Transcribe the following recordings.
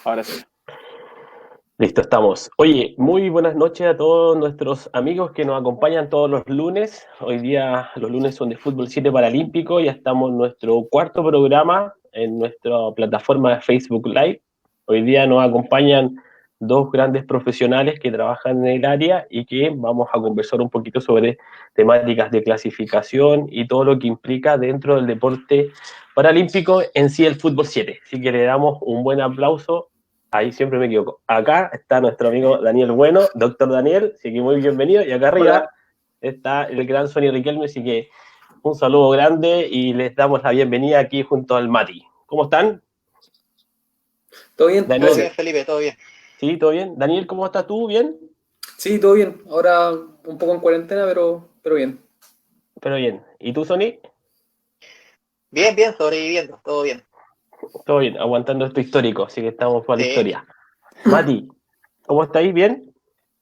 Ahora sí. Listo, estamos. Oye, muy buenas noches a todos nuestros amigos que nos acompañan todos los lunes. Hoy día los lunes son de Fútbol 7 Paralímpico. Ya estamos en nuestro cuarto programa en nuestra plataforma de Facebook Live. Hoy día nos acompañan dos grandes profesionales que trabajan en el área y que vamos a conversar un poquito sobre temáticas de clasificación y todo lo que implica dentro del deporte paralímpico en sí el Fútbol 7. Así que le damos un buen aplauso. Ahí siempre me equivoco. Acá está nuestro amigo Daniel Bueno, doctor Daniel, así que muy bienvenido. Y acá Hola, arriba está el gran Sonny Riquelme, así que un saludo grande y les damos la bienvenida aquí junto al Mati. ¿Cómo están? ¿todo bien? Todo Daniel, bien, Gracias. Felipe, todo bien. ¿sí? ¿Todo bien? Daniel, ¿cómo estás tú? ¿Bien? Sí, todo bien. Ahora un poco en cuarentena, pero bien. Pero bien. ¿Y tú, Sonny? Bien, bien, sobreviviendo, todo bien. Todo bien, aguantando esto histórico, así que estamos para la Sí, historia. Mati, ¿cómo estáis? ¿Bien?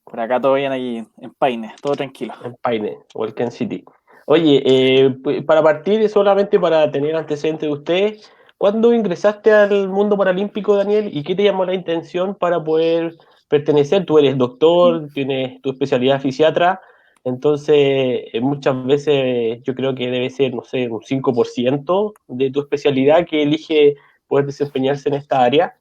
Por acá todo bien ahí en Paine, todo tranquilo. En Paine, Walken City. Oye, para partir, solamente para tener antecedentes de usted, ¿cuándo ingresaste al mundo paralímpico, Daniel? ¿Y qué te llamó la intención para poder pertenecer? Tú eres doctor, tienes tu especialidad fisiatra, entonces muchas veces yo creo que debe ser, no sé, un 5% de tu especialidad que elige poder desempeñarse en esta área.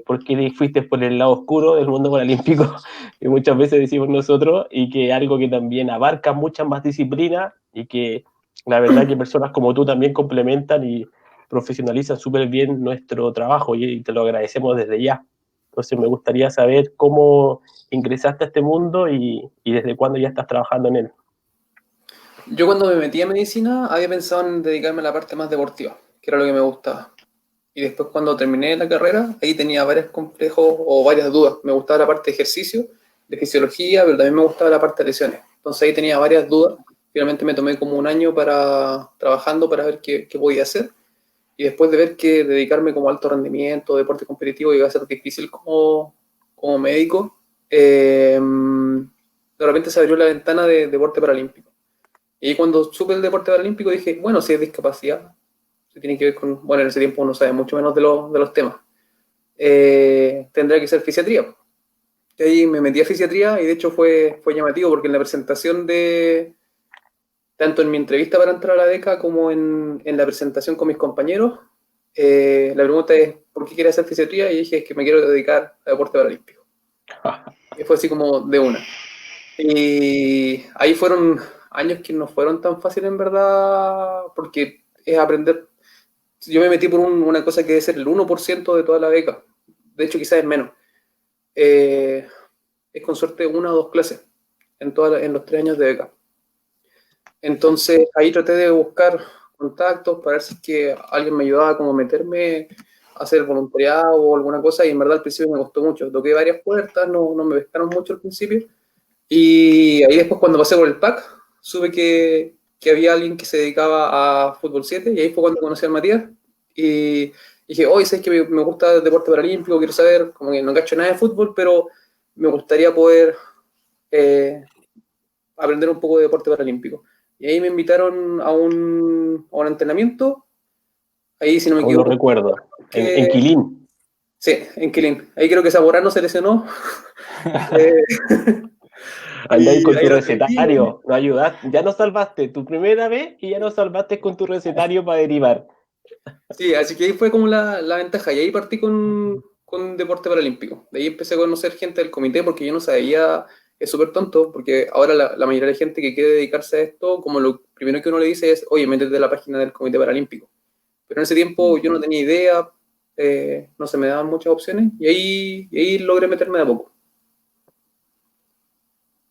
Porque fuiste por el lado oscuro del mundo paralímpico que muchas veces decimos nosotros, y que algo que también abarca muchas más disciplinas y que la verdad que personas como tú también complementan y profesionalizan súper bien nuestro trabajo y te lo agradecemos desde ya. Entonces me gustaría saber cómo ingresaste a este mundo y desde cuándo ya estás trabajando en él. Yo cuando me metí a medicina había pensado en dedicarme a la parte más deportiva, que era lo que me gustaba. Y después cuando terminé la carrera, ahí tenía varios complejos o varias dudas. Me gustaba la parte de ejercicio, de fisiología, pero también me gustaba la parte de lesiones. Entonces ahí tenía varias dudas. Finalmente me tomé como un año para trabajando para ver qué podía hacer. Y después de ver que dedicarme como alto rendimiento, deporte competitivo, iba a ser difícil como médico, de repente se abrió la ventana de deporte paralímpico. Y ahí cuando supe el deporte paralímpico dije, bueno, si es discapacidad, si tiene que ver con, bueno, en ese tiempo uno sabe mucho menos de los temas, tendrá que ser fisiatría. Y ahí me metí a fisiatría y de hecho fue llamativo porque en la presentación tanto en mi entrevista para entrar a la beca como en la presentación con mis compañeros, la pregunta es, ¿por qué quieres hacer fisiatría? Y dije, es que me quiero dedicar a deporte paralímpico. Y fue así como de una. Y ahí fueron años que no fueron tan fáciles en verdad, porque es aprender. Yo me metí por una cosa que debe ser el 1% de toda la beca. De hecho, quizás es menos. Eh, es con suerte una o dos clases en los 3 años de beca. Entonces ahí traté de buscar contactos para ver si es que alguien me ayudaba como a meterme a hacer voluntariado o alguna cosa y en verdad al principio me costó mucho. Toqué varias puertas, no me pescaron mucho al principio y ahí después cuando pasé por el PAC supe que había alguien que se dedicaba a Fútbol 7 y ahí fue cuando conocí al Matías y dije, hoy sabes que me gusta el deporte paralímpico, quiero saber, como que no cacho nada de fútbol, pero me gustaría poder eh, aprender un poco de deporte paralímpico. Y ahí me invitaron a un entrenamiento, ahí si no me Aún lo equivoco, recuerdo. En que Quilín. sí, en Quilín. Ahí creo que Zamorano se lesionó. Eh, Andáis y con ahí tu lo atendí. recetario, no ayudaste, ya nos salvaste tu primera vez y ya nos salvaste con tu recetario para derivar. Sí, así que ahí fue como la ventaja. Y ahí partí con deporte paralímpico. De ahí empecé a conocer gente del comité porque yo no sabía, es súper tonto, porque ahora la mayoría de la gente que quiere dedicarse a esto, como lo primero que uno le dice es, oye, métete a la página del comité paralímpico. Pero en ese tiempo yo no tenía idea, no se me daban muchas opciones y ahí logré meterme de a poco.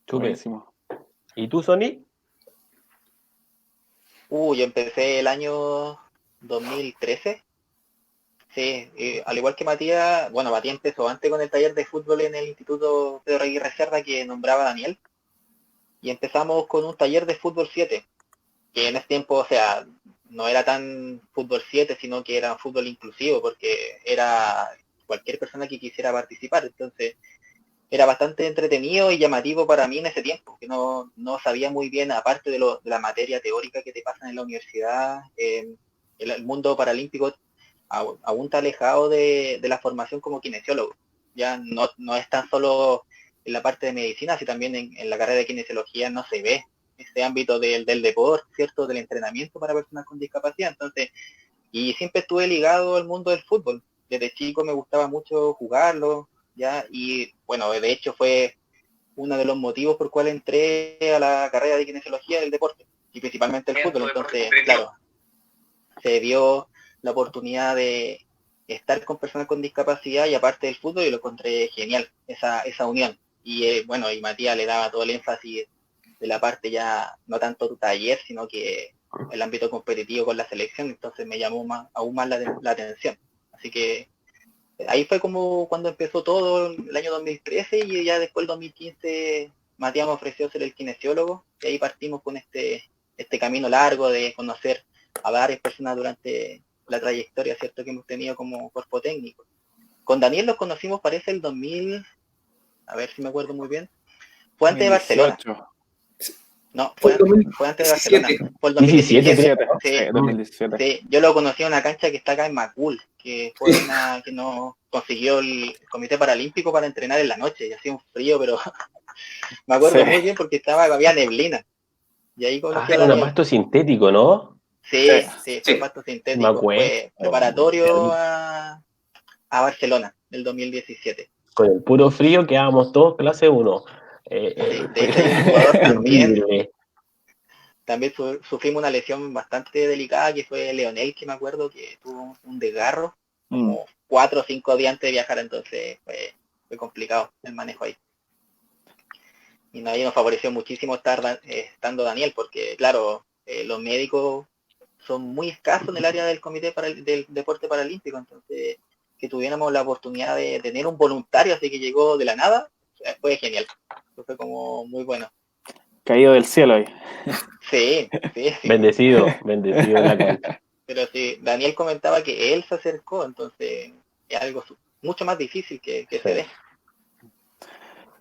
Súper. Buenísimo. ¿Y tú, Sony? yo empecé el año 2013. Sí, al igual que Matías, bueno, Matías empezó antes con el taller de fútbol en el Instituto Pedro Aguirre Cerda que nombraba Daniel. Y empezamos con un taller de fútbol 7 que en ese tiempo, o sea, no era tan fútbol 7 sino que era fútbol inclusivo, porque era cualquier persona que quisiera participar. Entonces, era bastante entretenido y llamativo para mí en ese tiempo, que no sabía muy bien, aparte de la materia teórica que te pasan en la universidad, el mundo paralímpico aún está alejado de la formación como kinesiólogo. Ya no es tan solo en la parte de medicina, sino también en la carrera de kinesiología no se ve este ámbito del deporte, ¿cierto? Del entrenamiento para personas con discapacidad. Entonces, y siempre estuve ligado al mundo del fútbol. Desde chico me gustaba mucho jugarlo, ¿ya? Y bueno, de hecho fue uno de los motivos por cual entré a la carrera de kinesiología del deporte, y principalmente el fútbol. Entonces, claro, se dio la oportunidad de estar con personas con discapacidad y aparte del fútbol, y lo encontré genial, esa unión. Y bueno, y Matías le daba todo el énfasis de la parte ya, no tanto tu taller, sino que el ámbito competitivo con la selección, entonces me llamó aún más la atención. Así que ahí fue como cuando empezó todo el año 2013, y ya después el 2015 Matías me ofreció ser el kinesiólogo, y ahí partimos con este camino largo de conocer a varias personas durante la trayectoria, ¿cierto?, que hemos tenido como cuerpo técnico. Con Daniel los conocimos, parece el 2000, a ver si me acuerdo muy bien, fue antes de Barcelona. 2018. No, Fue el fue antes de Barcelona. 2017. Fue el 2017. 17, sí, 2017. Sí, yo lo conocí en una cancha que está acá en Macul, que fue una que nos consiguió el Comité Paralímpico para entrenar en la noche, y hacía un frío, pero me acuerdo muy bien porque había neblina. Y ahí conocí a Era un Daniel. pasto sintético, ¿no? Sí, Sí. fue pasto Me sintético. acuerdo. Fue preparatorio a Barcelona, del 2017. Con el puro frío quedábamos todos clase 1. Sí, de hecho hay un jugador también. Horrible. También sufrimos una lesión bastante delicada, que fue Leonel, que me acuerdo que tuvo un desgarro como 4 o 5 días antes de viajar, entonces fue complicado el manejo ahí. Y ahí nos favoreció muchísimo estando Daniel, porque claro, los médicos son muy escasos en el área del Comité del Deporte Paralímpico, entonces que tuviéramos la oportunidad de tener un voluntario así que llegó de la nada, fue genial. Fue como muy bueno. Caído del cielo ahí. Sí. Bendecido en la cancha. Pero sí, Daniel comentaba que él se acercó, entonces es algo mucho más difícil que se dé.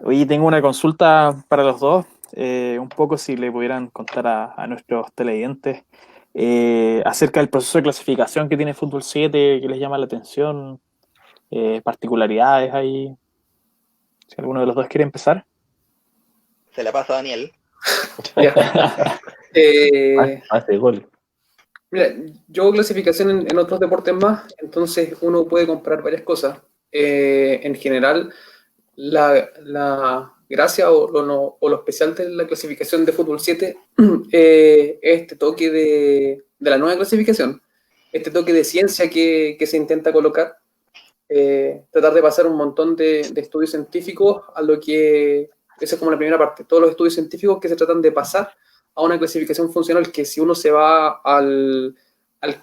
Oye, tengo una consulta para los dos. Un poco si le pudieran contar a nuestros televidentes acerca del proceso de clasificación que tiene Fútbol 7, que les llama la atención, particularidades ahí. Si alguno de los dos quiere empezar. Se la paso a Daniel. Ya. Hace gol. Mira, yo hago clasificación en otros deportes más, entonces uno puede comparar varias cosas. En general, la gracia o lo especial de la clasificación de Fútbol 7 es este toque de la nueva clasificación, este toque de ciencia que se intenta colocar, tratar de pasar un montón de estudios científicos a lo que, esa es como la primera parte, todos los estudios científicos que se tratan de pasar a una clasificación funcional, que si uno se va al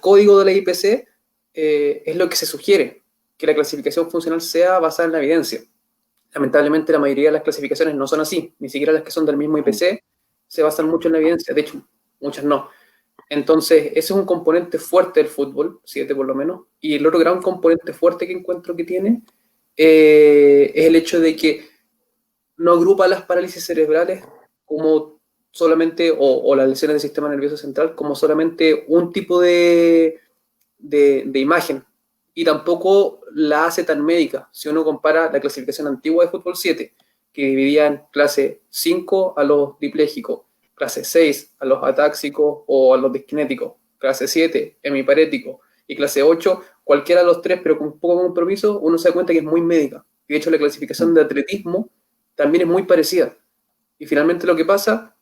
código de la IPC, es lo que se sugiere, que la clasificación funcional sea basada en la evidencia. Lamentablemente la mayoría de las clasificaciones no son así, ni siquiera las que son del mismo IPC se basan mucho en la evidencia, de hecho, muchas no. Entonces, ese es un componente fuerte del fútbol, 7 por lo menos, y el otro gran componente fuerte que encuentro que tiene es el hecho de que no agrupa las parálisis cerebrales como solamente, o las lesiones del sistema nervioso central, como solamente un tipo de imagen, y tampoco la hace tan médica. Si uno compara la clasificación antigua de Fútbol 7, que dividía en clase 5 a los diplégicos, clase 6 a los atáxicos o a los disquinéticos, clase 7 hemiparéticos, y clase 8 cualquiera de los tres, pero con poco compromiso, uno se da cuenta que es muy médica. Y de hecho la clasificación de atletismo también es muy parecida. Y finalmente lo que pasa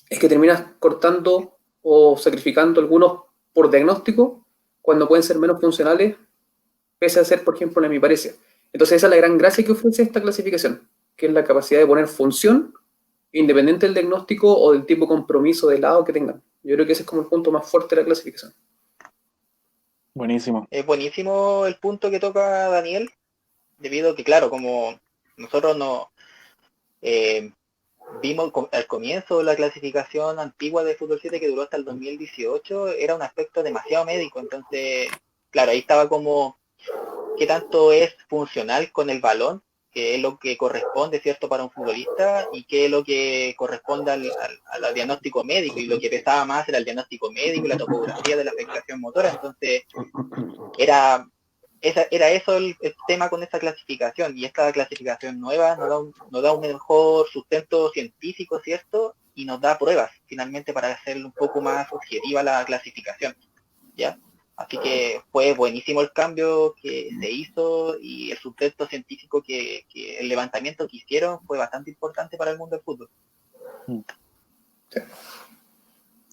es que terminas cortando o sacrificando algunos por diagnóstico, cuando pueden ser menos funcionales, pese a ser, por ejemplo, la hemiparesia. Entonces esa es la gran gracia que ofrece esta clasificación, que es la capacidad de poner función independiente del diagnóstico o del tipo de compromiso de lado que tengan. Yo creo que ese es como el punto más fuerte de la clasificación. Buenísimo. Es buenísimo el punto que toca Daniel, debido a que, claro, como nosotros vimos al comienzo de la clasificación antigua de Fútbol 7, que duró hasta el 2018, era un aspecto demasiado médico. Entonces, claro, ahí estaba como qué tanto es funcional con el balón, que es lo que corresponde, ¿cierto?, para un futbolista, y qué es lo que corresponde al diagnóstico médico, y lo que pesaba más era el diagnóstico médico y la topografía de la afectación motora. Entonces era era eso el tema con esta clasificación, y esta clasificación nueva nos da un mejor sustento científico, ¿cierto? Y nos da pruebas, finalmente, para hacer un poco más objetiva la clasificación, ¿ya? Así que fue buenísimo el cambio que se hizo, y el sustento científico que el levantamiento que hicieron fue bastante importante para el mundo del fútbol.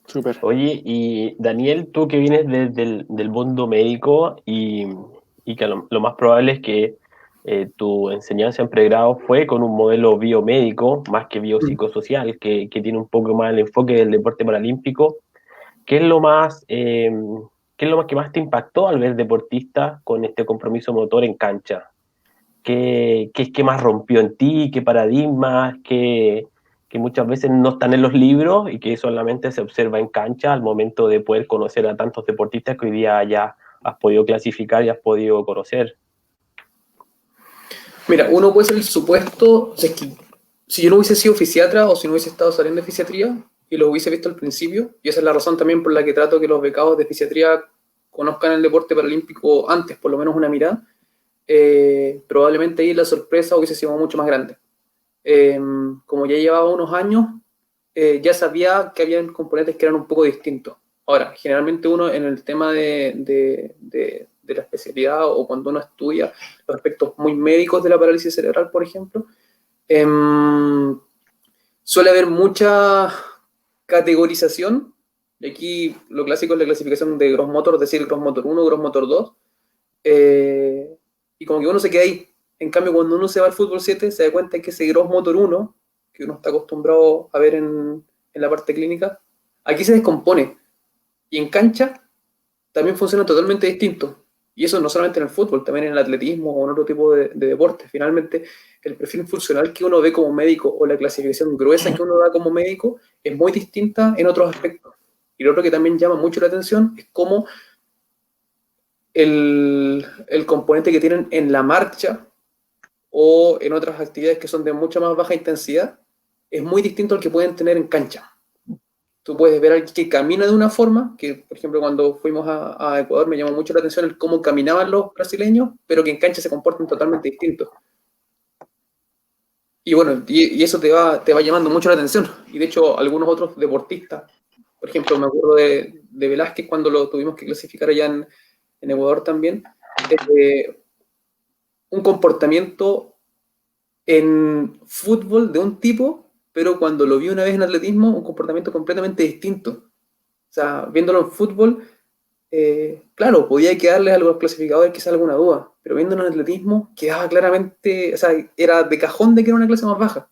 Súper. Oye, y Daniel, tú que vienes del mundo médico y que lo más probable es que tu enseñanza en pregrado fue con un modelo biomédico más que biopsicosocial, que tiene un poco más el enfoque del deporte paralímpico. ¿Qué es lo más, qué es lo más que más te impactó al ver deportistas con este compromiso motor en cancha? ¿Qué más rompió en ti? ¿Qué paradigmas? Que muchas veces no están en los libros y que solamente se observa en cancha al momento de poder conocer a tantos deportistas que hoy día ya has podido clasificar y has podido conocer? Mira, uno puede ser el supuesto, o sea, es que si yo no hubiese sido fisiatra o si no hubiese estado saliendo de fisiatría y lo hubiese visto al principio, y esa es la razón también por la que trato que los becados de fisiatría conozcan el deporte paralímpico antes, por lo menos una mirada, probablemente ahí la sorpresa hubiese sido mucho más grande. Como ya llevaba unos años, ya sabía que había componentes que eran un poco distintos. Ahora, generalmente uno en el tema de la especialidad o cuando uno estudia los aspectos muy médicos de la parálisis cerebral, por ejemplo, suele haber mucha categorización. Y aquí lo clásico es la clasificación de Gross Motor, es decir, Gross Motor 1, Gross Motor 2. Y como que uno se queda ahí. En cambio, cuando uno se va al fútbol 7, se da cuenta que ese Gross Motor 1, que uno está acostumbrado a ver en la parte clínica, aquí se descompone. Y en cancha también funciona totalmente distinto. Y eso no solamente en el fútbol, también en el atletismo o en otro tipo de deporte. Finalmente, el perfil funcional que uno ve como médico o la clasificación gruesa que uno da como médico es muy distinta en otros aspectos. Y lo otro que también llama mucho la atención es cómo el componente que tienen en la marcha o en otras actividades que son de mucha más baja intensidad es muy distinto al que pueden tener en cancha. Tú puedes ver a alguien que camina de una forma, que por ejemplo cuando fuimos a Ecuador me llamó mucho la atención el cómo caminaban los brasileños, pero que en cancha se comportan totalmente distintos. Y bueno, y eso te va llamando mucho la atención. Y de hecho algunos otros deportistas, por ejemplo me acuerdo de Velázquez cuando lo tuvimos que clasificar allá en Ecuador también, un comportamiento en fútbol de un tipo, pero cuando lo vi una vez en atletismo, un comportamiento completamente distinto. O sea, viéndolo en fútbol, claro, podía quedarle a los clasificadores quizás alguna duda, pero viéndolo en atletismo, quedaba claramente, o sea, era de cajón de que era una clase más baja.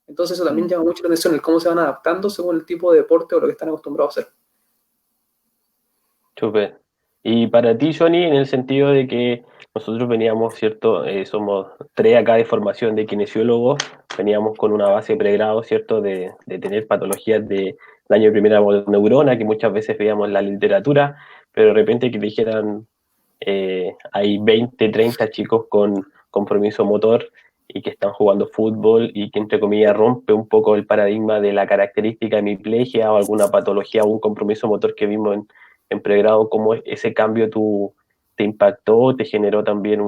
Entonces eso también llama mucho la atención, el cómo se van adaptando según el tipo de deporte o lo que están acostumbrados a hacer. Súper. Y para ti, Johnny, en el sentido de que nosotros veníamos, ¿cierto? Somos tres acá de formación de kinesiólogos, veníamos con una base de pregrado, ¿cierto? De tener patologías de daño de primera neurona, que muchas veces veíamos en la literatura, pero de repente que te dijeran, hay 20, 30 chicos con compromiso motor y que están jugando fútbol y que, entre comillas, rompe un poco el paradigma de la característica de hemiplegia o alguna patología o un compromiso motor que vimos en pregrado. ¿Cómo ese cambio te impactó, te generó también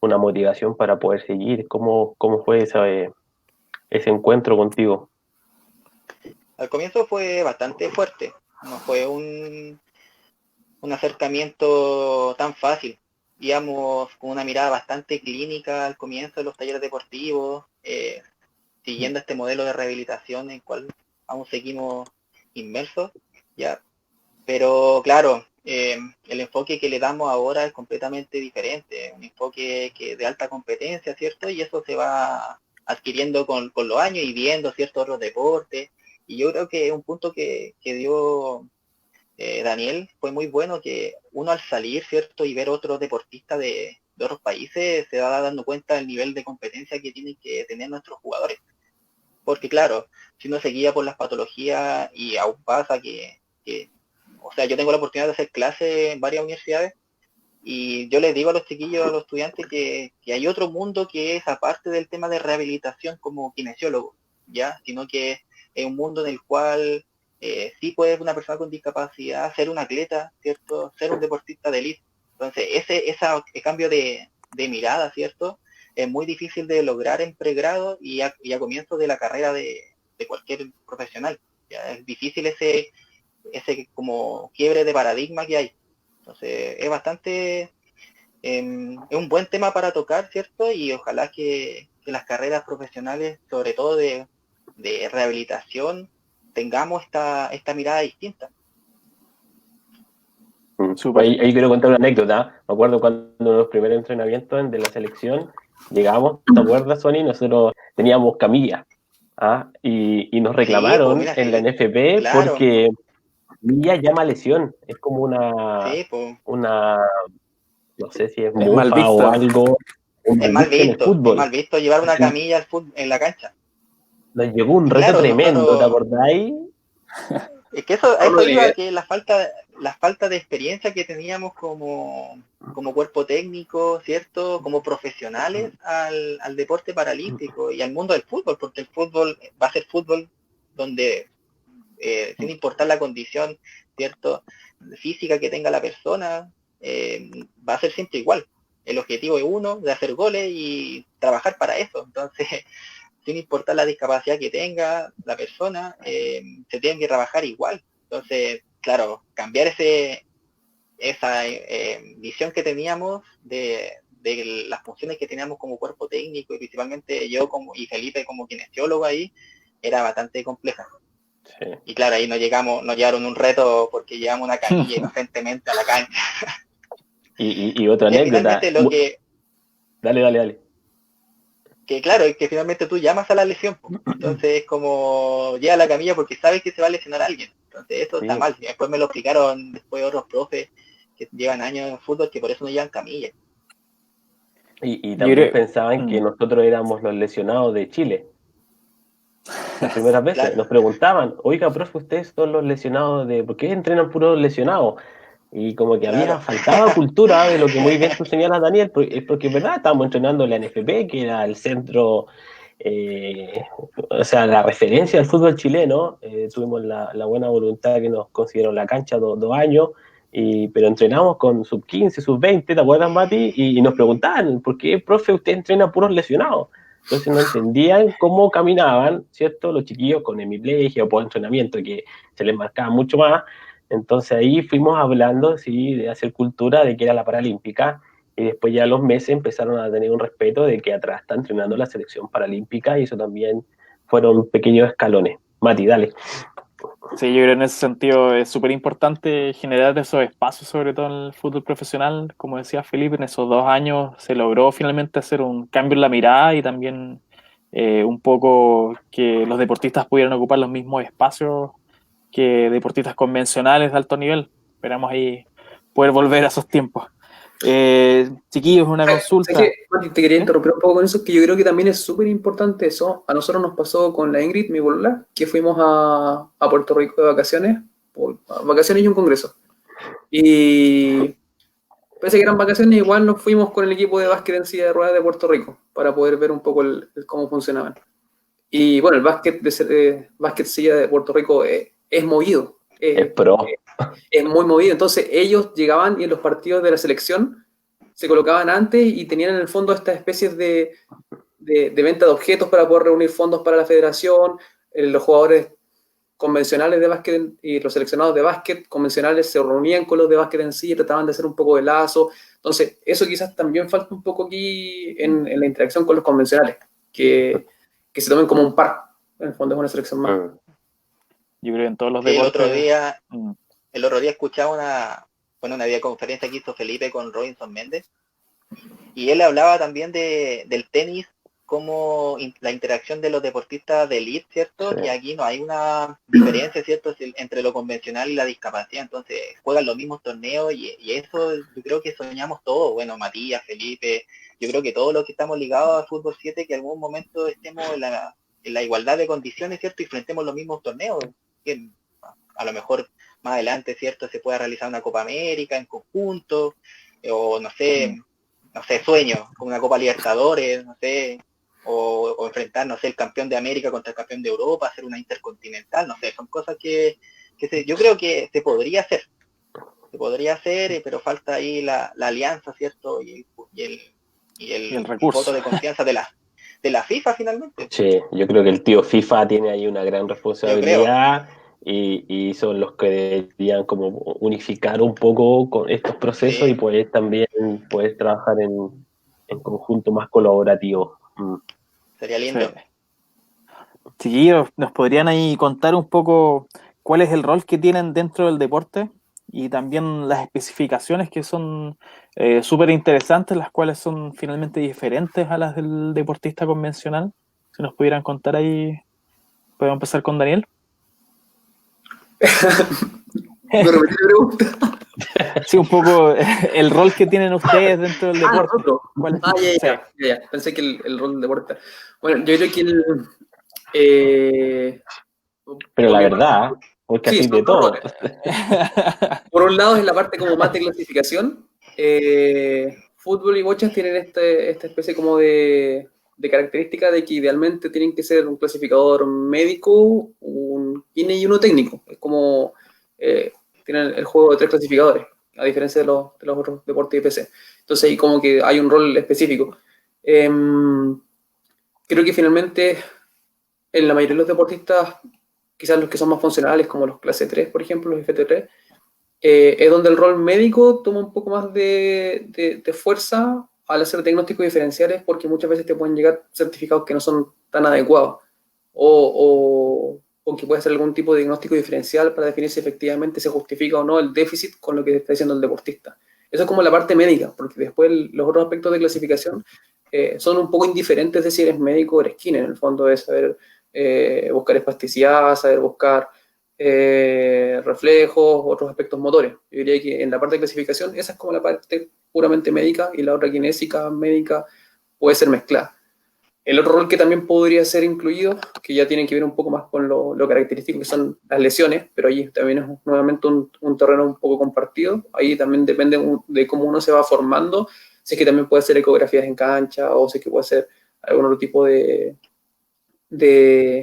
una motivación para poder seguir? ¿Cómo fue ese encuentro contigo? Al comienzo fue bastante fuerte, no fue un acercamiento tan fácil. Íbamos con una mirada bastante clínica al comienzo de los talleres deportivos, siguiendo este modelo de rehabilitación en el cual aún seguimos inmersos, ¿ya? Pero claro, el enfoque que le damos ahora es completamente diferente, un enfoque de alta competencia, ¿cierto? Y eso se va adquiriendo con los años y viendo ciertos otros deportes. Y yo creo que un punto que dio Daniel fue muy bueno, que uno al salir, ¿cierto? Y ver otros deportistas de otros países, se va dando cuenta del nivel de competencia que tienen que tener nuestros jugadores. Porque claro, si uno se guía por las patologías, y aún pasa que o sea, yo tengo la oportunidad de hacer clases en varias universidades, y yo les digo a los chiquillos, a los estudiantes, que hay otro mundo que es aparte del tema de rehabilitación como kinesiólogo, ¿ya? Sino que es un mundo en el cual sí puede una persona con discapacidad ser un atleta, ¿cierto? Ser un deportista de élite, Entonces, ese cambio de mirada, ¿cierto? Es muy difícil de lograr en pregrado y a comienzos de la carrera de cualquier profesional. ¿Ya? Es difícil ese como quiebre de paradigma que hay. Entonces, es bastante... es un buen tema para tocar, ¿cierto? Y ojalá que las carreras profesionales, sobre todo de rehabilitación, tengamos esta mirada distinta. Súper. Ahí quiero contar una anécdota. Me acuerdo cuando en los primeros entrenamientos de la selección llegamos, ¿te acuerdas, Sony? Nosotros teníamos camilla, ¿ah? Y nos Sí, pues reclamaron mira, en la sí, NFP claro, porque camilla llama lesión. Es como sí, pues una, no sé si es Es mal mufa o visto. algo, un mal visto en el es fútbol. mal visto llevar una Sí. camilla en la cancha. Nos llegó un Y reto claro, tremendo, ¿te nosotros, acordáis? es que a Otro eso iba, nivel. que la falta de experiencia que teníamos como cuerpo técnico, ¿cierto? Como profesionales al deporte paralímpico y al mundo del fútbol, porque el fútbol va a ser fútbol donde, sin importar la condición, ¿cierto? Física que tenga la persona, va a ser siempre igual. El objetivo es uno, de hacer goles y trabajar para eso. Entonces, sin importar la discapacidad que tenga la persona, se tiene que trabajar igual. Entonces, claro, cambiar esa visión que teníamos de las funciones que teníamos como cuerpo técnico, y principalmente yo y Felipe como kinesiólogo ahí, era bastante compleja. Sí. Y claro, ahí nos llegaron un reto porque llevamos una camilla inocentemente a la cancha. Y otra Y anécdota. finalmente Dale. que claro, es que finalmente tú llamas a la lesión, pues. Entonces es como llega a la camilla porque sabes que se va a lesionar a alguien. Entonces eso está Sí. mal. Y después me lo explicaron después otros profes que llevan años en fútbol que por eso no llevan camilla. Y Yo también creo, pensaban que nosotros éramos los lesionados de Chile. Las primeras veces Claro, nos preguntaban, oiga, profe, ustedes son los lesionados ¿por qué entrenan puros lesionados? Y como que claro. faltaba cultura de lo que muy bien tú señalas, Daniel, porque es verdad, estábamos entrenando en la NFP, que era el centro, o sea, la referencia del fútbol chileno. Tuvimos la buena voluntad que nos consiguieron la cancha 2 años, pero entrenamos con sub-15, sub-20, ¿te acuerdas, Mati? Y nos preguntaban, ¿por qué, profe, usted entrena puros lesionados? Entonces no entendían cómo caminaban, ¿cierto? Los chiquillos con hemiplegia o por entrenamiento, que se les marcaba mucho más. Entonces ahí fuimos hablando, sí, de hacer cultura de que era la paralímpica, y después ya a los meses empezaron a tener un respeto de que atrás está entrenando la selección paralímpica, y eso también fueron pequeños escalones. Mati, dale. sí, yo creo que en ese sentido es súper importante generar esos espacios, sobre todo en el fútbol profesional. Como decía Felipe, en esos 2 años se logró finalmente hacer un cambio en la mirada y también un poco que los deportistas pudieran ocupar los mismos espacios que deportistas convencionales de alto nivel. Esperamos ahí poder volver a esos tiempos. Chiquillos, una ¿Sabes consulta. qué, Mati? Te quería ¿Sí? interrumpir un poco con eso, que yo creo que también es súper importante eso. A nosotros nos pasó con la Ingrid, mi bolola, que fuimos a Puerto Rico de vacaciones, vacaciones y un congreso. Y pese a que eran vacaciones, igual nos fuimos con el equipo de básquet en silla de ruedas de Puerto Rico para poder ver un poco cómo funcionaban. Y bueno, el básquet silla de Puerto Rico es movido, Es pro. es muy movido. Entonces ellos llegaban y en los partidos de la selección se colocaban antes y tenían en el fondo estas especies de venta de objetos para poder reunir fondos para la federación. Los jugadores convencionales de básquet y los seleccionados de básquet convencionales se reunían con los de básquet en sí y trataban de hacer un poco de lazo. Entonces, eso quizás también falta un poco aquí en la interacción con los convencionales, que se tomen como un par. En el fondo es una selección más. Yo creo que en todos los Sí, deportes. el otro día escuchaba una videoconferencia que hizo Felipe con Robinson Méndez, y él hablaba también del tenis como la interacción de los deportistas de elite, ¿cierto? Sí. Que aquí no hay una diferencia, ¿cierto? Entre lo convencional y la discapacidad. Entonces juegan los mismos torneos y eso yo creo que soñamos todos. Bueno, Matías, Felipe, yo creo que todos los que estamos ligados al fútbol 7, que en algún momento estemos en la igualdad de condiciones, ¿cierto? Y enfrentemos los mismos torneos. Que a lo mejor más adelante, ¿cierto? Se pueda realizar una Copa América en conjunto, o no sé, sueños, como una Copa Libertadores, no sé, o enfrentar, no sé, el campeón de América contra el campeón de Europa, hacer una intercontinental, no sé, son cosas que yo creo que se podría hacer. se podría hacer, pero falta ahí la alianza, ¿cierto? Y el recurso. voto de confianza de la FIFA finalmente. Sí, yo creo que el tío FIFA tiene ahí una gran Yo creo. responsabilidad y son los que deberían como unificar un poco con estos procesos Sí. y poder también poder trabajar en conjunto más colaborativo. Sería lindo. Sí. Chiquillos, ¿nos podrían ahí contar un poco cuál es el rol que tienen dentro del deporte y también las especificaciones que son súper interesantes, las cuales son finalmente diferentes a las del deportista convencional? Si nos pudieran contar ahí, podemos empezar con Daniel. ¿Me repetí la pregunta? Sí, un poco el rol que tienen ustedes dentro del deporte. Nosotros. ¿Cuál es? Ya. Pensé que el rol del deporte. Bueno, yo creo que Pero por la mi verdad, parte, porque sí, así son de dos todo. roles. Por un lado es la parte como más de clasificación. Fútbol y bochas tienen esta especie como de característica de que idealmente tienen que ser un clasificador médico, un kine y uno técnico. Es como tienen el juego de 3 clasificadores, a diferencia de los otros deportes IPC. Entonces ahí como que hay un rol específico. Creo que finalmente en la mayoría de los deportistas, quizás los que son más funcionales, como los clase 3, por ejemplo, los FT3, es donde el rol médico toma un poco más de fuerza al hacer diagnósticos diferenciales, porque muchas veces te pueden llegar certificados que no son tan adecuados, o que puede ser algún tipo de diagnóstico diferencial para definir si efectivamente se justifica o no el déficit con lo que está diciendo el deportista. Eso es como la parte médica, porque después los otros aspectos de clasificación son un poco indiferentes de si eres médico o eres kine, en el fondo de saber buscar espasticidad, saber buscar reflejos, otros aspectos motores. Yo diría que en la parte de clasificación, esa es como la parte puramente médica y la otra kinésica, médica, puede ser mezclada. El otro rol que también podría ser incluido, que ya tiene que ver un poco más con lo característico que son las lesiones, pero ahí también es nuevamente un terreno un poco compartido. Ahí también depende de cómo uno se va formando, si es que también puede hacer ecografías en cancha o si es que puede hacer algún otro tipo de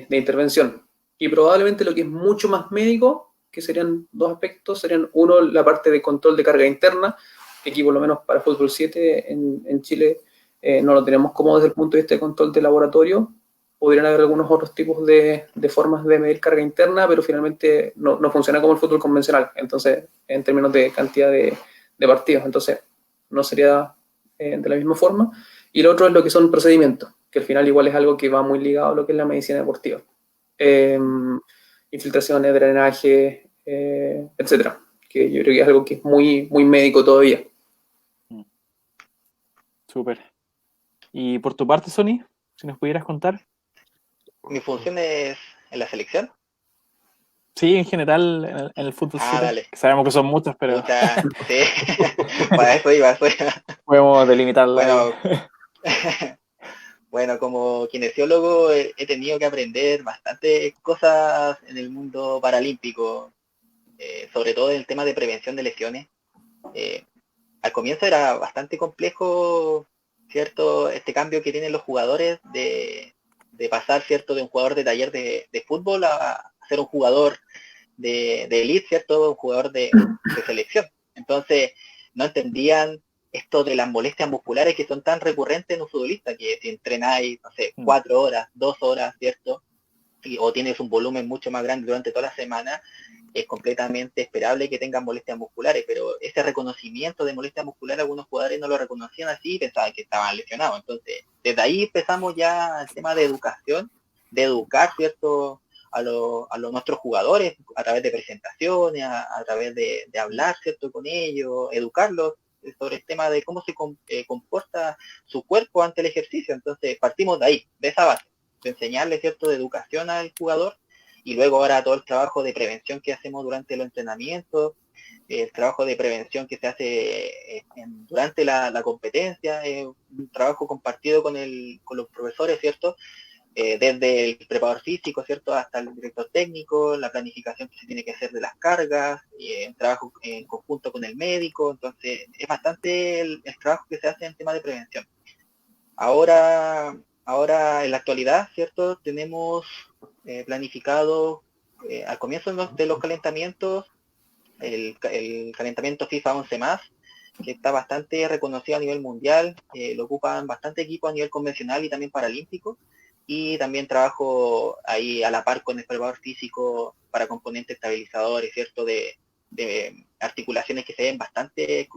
intervención. Y probablemente lo que es mucho más médico, que serían dos aspectos, serían uno, la parte de control de carga interna, que aquí por lo menos para Fútbol 7 en Chile no lo tenemos como desde el punto de vista de control de laboratorio. Podrían haber algunos otros tipos de formas de medir carga interna, pero finalmente no funciona como el fútbol convencional, entonces en términos de cantidad de partidos, entonces no sería de la misma forma. Y lo otro es lo que son procedimientos, que al final igual es algo que va muy ligado a lo que es la medicina deportiva. Infiltraciones, drenaje, etcétera, que yo creo que es algo que es muy, muy médico todavía. Súper. Y por tu parte, Sony, si nos pudieras contar. Mi función es en la selección. Sí, en general, en el fútbol 7, Dale. que sabemos que son muchos, pero Puta, sí. Para eso iba. podemos delimitarla Bueno, ahí. bueno, como kinesiólogo he tenido que aprender bastantes cosas en el mundo paralímpico, sobre todo en el tema de prevención de lesiones. Al comienzo era bastante complejo, ¿cierto? Este cambio que tienen los jugadores de pasar, ¿cierto? De un jugador de taller de fútbol a ser un jugador de elite, ¿cierto? Un jugador de selección. Entonces, no entendían esto de las molestias musculares que son tan recurrentes en un futbolista, que si entrenáis, no sé, 4 horas, 2 horas, ¿cierto? O tienes un volumen mucho más grande durante toda la semana, es completamente esperable que tengan molestias musculares, pero ese reconocimiento de molestias musculares algunos jugadores no lo reconocían así y pensaban que estaban lesionados. Entonces, desde ahí empezamos ya el tema de educación, de educar, ¿cierto?, a nuestros jugadores a través de presentaciones, a través de hablar, ¿cierto?, con ellos, educarlos sobre el tema de cómo se comporta su cuerpo ante el ejercicio. Entonces, partimos de ahí, de esa base, de enseñarle, ¿cierto?, de educación al jugador. Y luego ahora todo el trabajo de prevención que hacemos durante los entrenamientos, el trabajo de prevención que se hace durante la competencia, un trabajo compartido con los profesores, ¿cierto? Desde el preparador físico, ¿cierto?, hasta el director técnico, la planificación que se tiene que hacer de las cargas, el trabajo en conjunto con el médico. Entonces es bastante el trabajo que se hace en tema de prevención. Ahora en la actualidad, ¿cierto?, tenemos planificado al comienzo de los calentamientos el calentamiento FIFA 11+, que está bastante reconocido a nivel mundial, lo ocupan bastante equipos a nivel convencional y también paralímpico, y también trabajo ahí a la par con el preparador físico para componentes estabilizadores, ¿cierto? De articulaciones que se ven bastante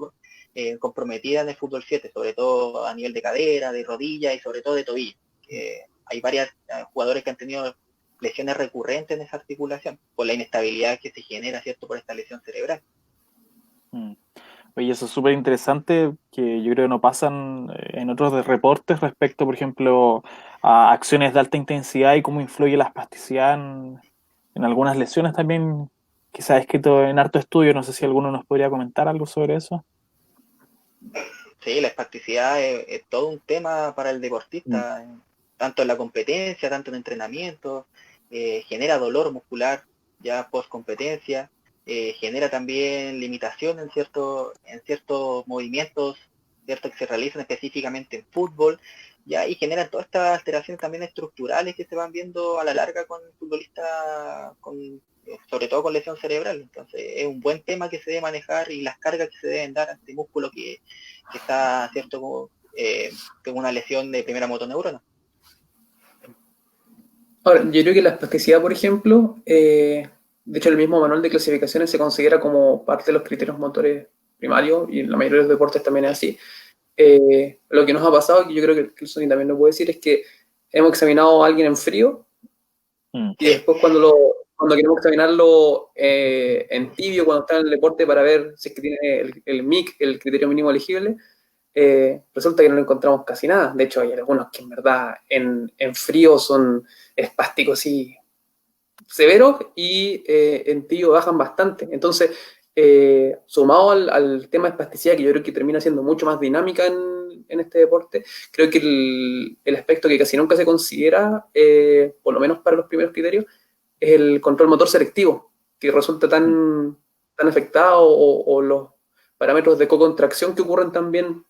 comprometidas en el fútbol 7, sobre todo a nivel de cadera, de rodilla y sobre todo de tobillo. Hay varios jugadores que han tenido lesiones recurrentes en esa articulación, por la inestabilidad que se genera, ¿cierto? Por esta lesión cerebral. Oye, eso es súper interesante, que yo creo que no pasan en otros reportes respecto, por ejemplo, a acciones de alta intensidad y cómo influye la espasticidad en algunas lesiones también, que se ha escrito en harto estudio. No sé si alguno nos podría comentar algo sobre eso. Sí, la espasticidad es todo un tema para el deportista, tanto en la competencia, tanto en entrenamiento, genera dolor muscular ya post competencia, genera también limitación en ciertos movimientos, ¿cierto? Que se realizan específicamente en fútbol, ya, y generan todas estas alteraciones también estructurales que se van viendo a la larga con futbolistas, sobre todo con lesión cerebral. Entonces es un buen tema que se debe manejar, y las cargas que se deben dar a este músculo que está, ¿cierto? Con una lesión de primera motoneurona. Ahora, yo creo que la espasticidad, por ejemplo, de hecho el mismo manual de clasificaciones se considera como parte de los criterios motores primarios, y en la mayoría de los deportes también es así. Lo que nos ha pasado, que yo creo que el Sony también lo puede decir, es que hemos examinado a alguien en frío, y después cuando queremos examinarlo en tibio, cuando está en el deporte, para ver si es que tiene el MIC, el criterio mínimo elegible, resulta que no lo encontramos casi nada. De hecho, hay algunos que en verdad en frío son espásticos y severos, y en tibio bajan bastante. Entonces, sumado al tema de espasticidad, que yo creo que termina siendo mucho más dinámica en este deporte, creo que el aspecto que casi nunca se considera, por lo menos para los primeros criterios, es el control motor selectivo, que resulta tan afectado, o los parámetros de cocontracción que ocurren también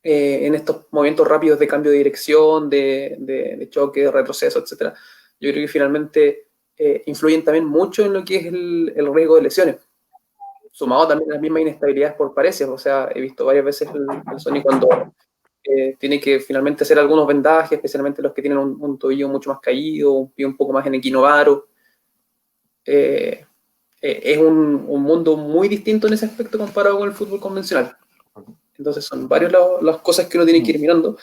en estos movimientos rápidos de cambio de dirección, de choque, de retroceso, etc. Yo creo que finalmente influyen también mucho en lo que es el riesgo de lesiones, sumado también a las mismas inestabilidades por paredes. O sea, he visto varias veces el Sony cuando tiene que finalmente hacer algunos vendajes, especialmente los que tienen un tobillo mucho más caído, un pie un poco más en equinovaro. Es un mundo muy distinto en ese aspecto comparado con el fútbol convencional. Entonces son varias las cosas que uno tiene que ir mirando,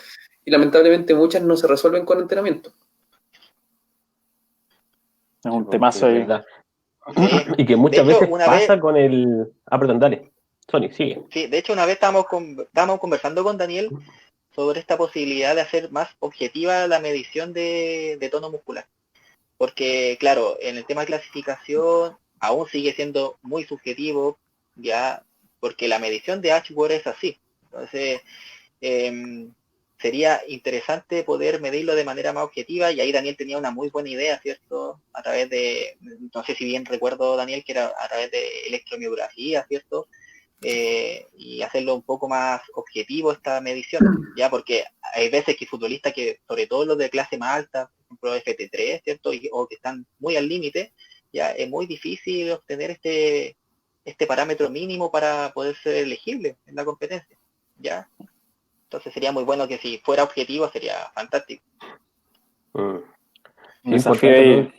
y lamentablemente muchas no se resuelven con entrenamiento. Es un temazo ahí. Sí. Y que muchas de hecho, veces pasa vez con el... perdón, dale. Sony, sigue. Sí, de hecho una vez estábamos conversando con Daniel sobre esta posibilidad de hacer más objetiva la medición de tono muscular. Porque, claro, en el tema de clasificación aún sigue siendo muy subjetivo, ya, porque la medición de Ashworth es así. Entonces, sería interesante poder medirlo de manera más objetiva, y ahí Daniel tenía una muy buena idea, ¿cierto? A través de, no sé si bien recuerdo, Daniel, que era a través de electromiografía, ¿cierto? Y hacerlo un poco más objetivo esta medición, ya, porque hay veces que futbolistas que, sobre todo los de clase más alta, por ejemplo FT3, ¿cierto? O que están muy al límite, ya es muy difícil obtener este parámetro mínimo para poder ser elegible en la competencia, ya. Entonces sería muy bueno que si fuera objetivo, sería fantástico. Sí, importante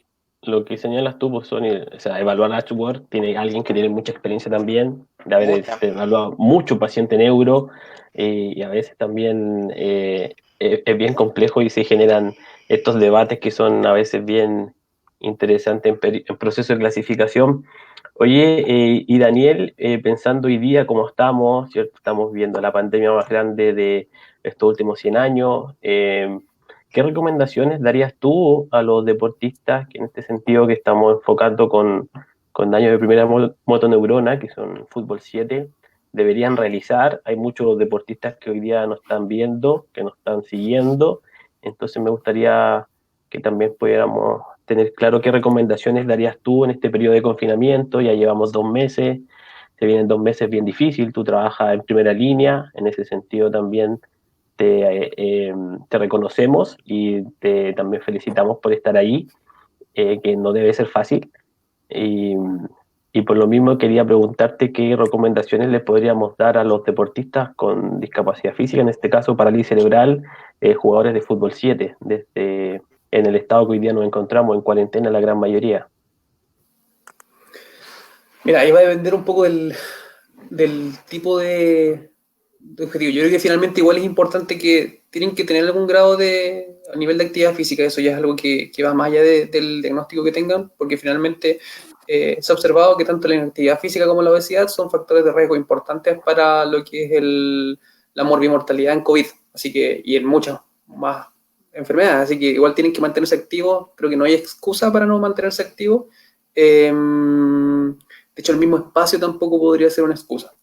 lo que señalas tú, pues, Sony, o sea, evaluar a Ashworth, tiene alguien que tiene mucha experiencia también, de haber evaluado mucho paciente neuro, y a veces también es bien complejo, y se generan estos debates que son a veces bien interesantes en proceso de clasificación. Oye, y Daniel, pensando hoy día cómo estamos, ¿cierto? Estamos viendo la pandemia más grande de estos últimos 100 años, ¿qué recomendaciones darías tú a los deportistas que en este sentido que estamos enfocando con daño de primera motoneurona, que son fútbol 7, deberían realizar? Hay muchos deportistas que hoy día nos están viendo, que nos están siguiendo, entonces me gustaría que también pudiéramos tener claro qué recomendaciones darías tú en este periodo de confinamiento. Ya llevamos 2 meses, se vienen 2 meses bien difíciles, tú trabajas en primera línea, en ese sentido también te reconocemos y te también felicitamos por estar ahí, que no debe ser fácil. Y Y por lo mismo quería preguntarte qué recomendaciones le podríamos dar a los deportistas con discapacidad física, en este caso parálisis cerebral, jugadores de fútbol 7, desde en el estado que hoy día nos encontramos en cuarentena la gran mayoría. Mira, ahí va a depender un poco del tipo de objetivo. Yo creo que finalmente igual es importante que tienen que tener algún grado a nivel de actividad física. Eso ya es algo que va más allá del diagnóstico que tengan, porque finalmente se ha observado que tanto la actividad física como la obesidad son factores de riesgo importantes para lo que es la morbimortalidad en COVID, así que, y en muchas más enfermedades. Así que igual tienen que mantenerse activos. Creo que no hay excusa para no mantenerse activos. De hecho, el mismo espacio tampoco podría ser una excusa.